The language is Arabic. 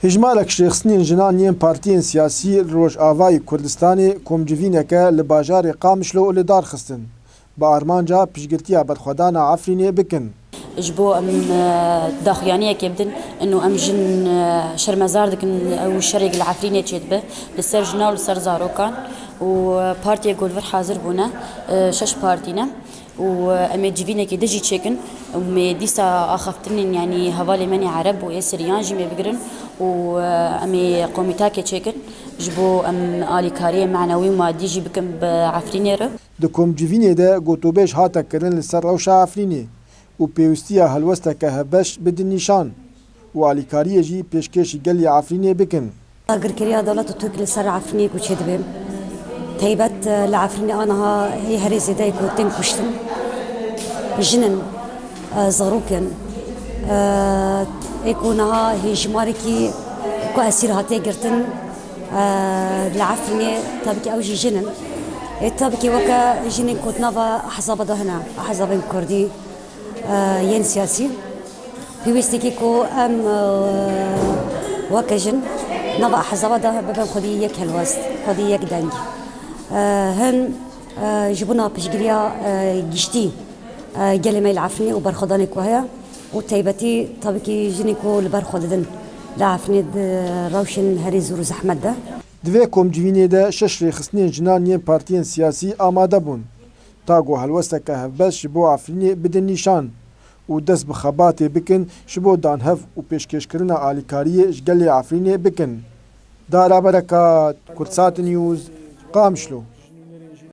هجمالك شخصنين جنانيين بارتيين سياسي روج آواي كردستاني كومجوينك لباجار قامشلو لدار خستن بأرمانجا بشجرتيا بدخدانا عفريني بكن جبو ام داخيانيه كيبدن انه ام جن شرمزار دكن او الشرق العفرينيه تشدبه للسر جنال للسر زاروكان وبارتي جولفر حاضر بونا شش بارتينا وامي جيفينا كي دجي تشيكن ومي ديسا اخفتني يعني هوالي مني عرب ويسريان جيمي بقرن وامي قوميتاكي تشيكن جبو ام الي كاريه معنوي ومادي جي بكم بعفرينيره دكم جيفيني ده قوتوبيش هاتا كرن للسر روشا عفريني و پیوستیا هلوسته که هبش بدن نشان و علیکاریه جی پیشکشی گلی عفرینی بکن. اگر کریا دولت ترک لسر عفرینی کو چه دبیم. تایبت لعفرینی آنها هی هریزی دای کو تیم کشتن. جنن زاروکن. اکونها هی جماری کی کو اسیر هاتی گرتن لعفرینی تابکی اوجی جنن. تابکی وکا جنن کتنا و احزاب دهنا احزاب کردی. ين سياسي في ويستيكي كو ام وكجن نضع حزب ده ببن خدي يك هالوست خدي يك دنج هن جبنا بشجريا جشتي جلمي العفني وبرخداني كوهيا وتيبتي طبكي جنيكو البرخدن لعفني روشن هريز وروز احمد ده دوی کمجوینی ده شش ریخسنین جنانیین پارتیین سیاسی آماده بون تاگو هلوسته که هفبس شبو عفرینی بدن نشان و دست بخباتی بکن شبو دانهف و پیشکش کرنا آلیکاریه جگلی عفرینی بکن. دارا برکات کرسات نیوز قامشلو.